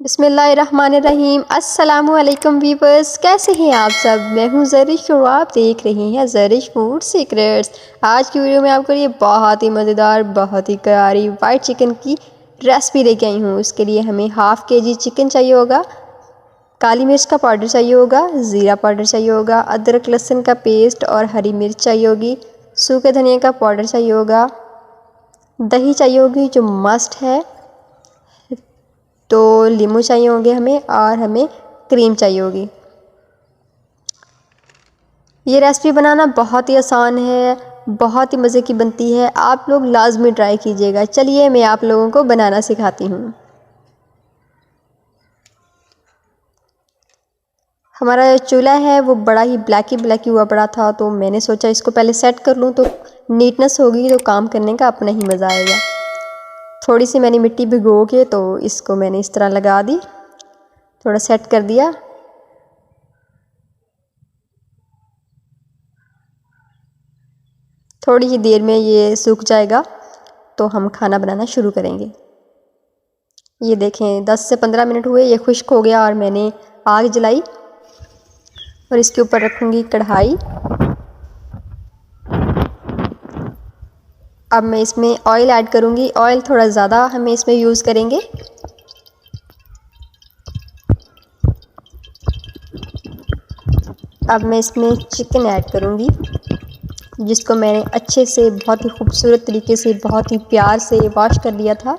बिस्मिल्लाहिर्रहमानिर्रहीम। अस्सलामुअलैकुम वीवर्स, कैसे हैं आप सब। मैं हूं ज़रिश और आप देख रहे हैं ज़रिश फूड सीक्रेट्स। आज की वीडियो में आपको ये बहुत ही मज़ेदार, बहुत ही करारी वाइट चिकन की रेसिपी लेके आई हूँ। इसके लिए हमें हाफ़ kg चिकन चाहिए होगा, काली मिर्च का पाउडर चाहिए होगा, ज़ीरा पाउडर चाहिए होगा, अदरक लहसुन का पेस्ट और हरी मिर्च चाहिए होगी, सूखे धनिया का पाउडर चाहिए होगा, दही चाहिए होगी जो मस्ट है, तो नींबू चाहिए होंगे हमें, और हमें क्रीम चाहिए होगी। ये रेसिपी बनाना बहुत ही आसान है, बहुत ही मज़े की बनती है। आप लोग लाजमी ट्राई कीजिएगा। चलिए मैं आप लोगों को बनाना सिखाती हूँ। हमारा जो चूल्हा है वो बड़ा ही ब्लैक ही हुआ पड़ा था, तो मैंने सोचा इसको पहले सेट कर लूँ, तो नीटनेस होगी तो काम करने का अपना ही मज़ा आएगा। थोड़ी सी मैंने मिट्टी भिगो के तो इसको मैंने इस तरह लगा दी, थोड़ा सेट कर दिया। थोड़ी ही देर में ये सूख जाएगा तो हम खाना बनाना शुरू करेंगे। ये देखें 10 से 15 मिनट हुए, ये खुश्क हो गया और मैंने आग जलाई और इसके ऊपर रखूँगी कढ़ाई। अब मैं इसमें ऑयल ऐड करूँगी। ऑयल थोड़ा ज़्यादा हमें इसमें यूज़ करेंगे। अब मैं इसमें चिकन ऐड करूँगी, जिसको मैंने अच्छे से बहुत ही खूबसूरत तरीके से बहुत ही प्यार से वॉश कर लिया था।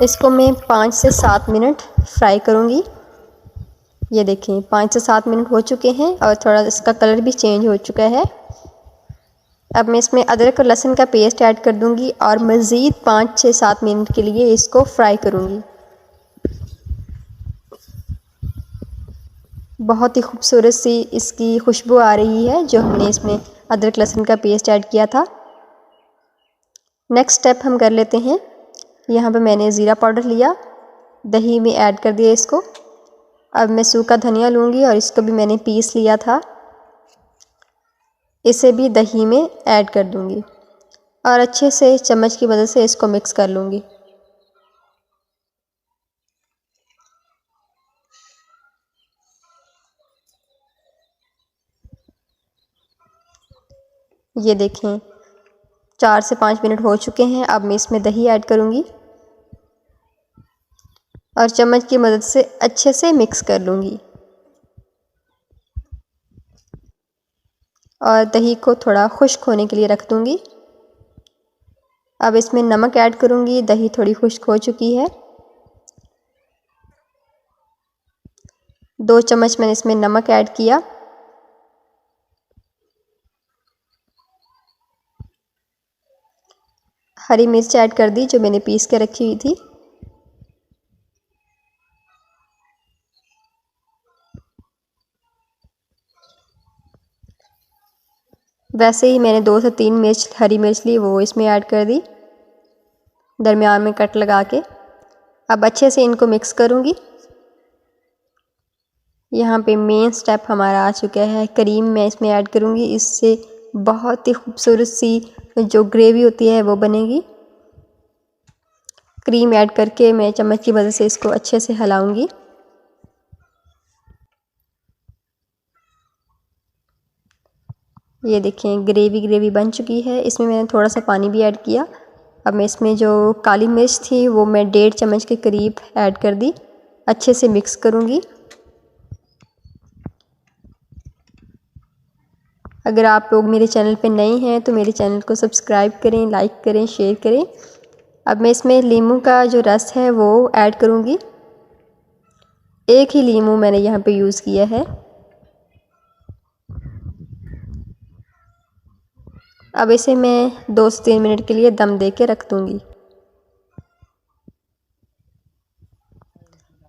इसको मैं 5 से 7 मिनट फ्राई करूँगी। ये देखें 5 से 7 मिनट हो चुके हैं और थोड़ा इसका कलर भी चेंज हो चुका है। अब मैं इसमें अदरक और लहसुन का पेस्ट ऐड कर दूंगी और मज़ीद 5 से 7 मिनट के लिए इसको फ्राई करूंगी। बहुत ही खूबसूरत सी इसकी खुशबू आ रही है जो हमने इसमें अदरक लहसुन का पेस्ट ऐड किया था। नेक्स्ट स्टेप हम कर लेते हैं। यहाँ पे मैंने ज़ीरा पाउडर लिया, दही में ऐड कर दिया इसको। अब मैं सूखा धनिया लूँगी और इसको भी मैंने पीस लिया था, इसे भी दही में ऐड कर दूँगी और अच्छे से चम्मच की मदद से इसको मिक्स कर लूँगी। ये देखें 4 से 5 मिनट हो चुके हैं। अब मैं इसमें दही ऐड करूँगी और चम्मच की मदद से अच्छे से मिक्स कर लूँगी और दही को थोड़ा खुश्क होने के लिए रख दूँगी। अब इसमें नमक ऐड करूँगी। दही थोड़ी खुश्क हो चुकी है, 2 चम्मच मैंने इसमें नमक ऐड किया। हरी मिर्च ऐड कर दी जो मैंने पीस के रखी हुई थी। वैसे ही मैंने 2 से 3 मिर्च हरी मिर्च ली, वो इसमें ऐड कर दी दरमियान में कट लगा के। अब अच्छे से इनको मिक्स करूँगी। यहाँ पे मेन स्टेप हमारा आ चुका है, क्रीम मैं इसमें ऐड करूँगी। इससे बहुत ही खूबसूरत सी जो ग्रेवी होती है वो बनेगी। क्रीम ऐड करके मैं चम्मच की मदद से इसको अच्छे से हिलाऊंगी। ये देखें ग्रेवी बन चुकी है। इसमें मैंने थोड़ा सा पानी भी ऐड किया। अब मैं इसमें जो काली मिर्च थी वो मैं 1.5 चम्मच के करीब ऐड कर दी। अच्छे से मिक्स करूँगी। अगर आप लोग मेरे चैनल पे नए हैं तो मेरे चैनल को सब्सक्राइब करें, लाइक करें, शेयर करें। अब मैं इसमें नींबू का जो रस है वो ऐड करूँगी। एक ही नींबू मैंने यहाँ पे यूज़ किया है। अब इसे मैं 2 से 3 मिनट के लिए दम दे के रख दूँगी।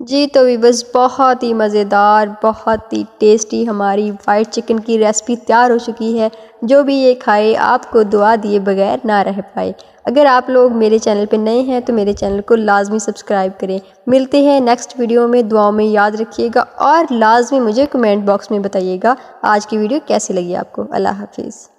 जी तो भी बस बहुत ही मज़ेदार, बहुत ही टेस्टी हमारी वाइट चिकन की रेसिपी तैयार हो चुकी है। जो भी ये खाए आपको दुआ दिए बगैर ना रह पाए। अगर आप लोग मेरे चैनल पे नए हैं तो मेरे चैनल को लाजमी सब्सक्राइब करें। मिलते हैं नेक्स्ट वीडियो में, दुआओं में याद रखिएगा और लाजमी मुझे कमेंट बॉक्स में बताइएगा आज की वीडियो कैसी लगी आपको। अल्लाह हाफिज़।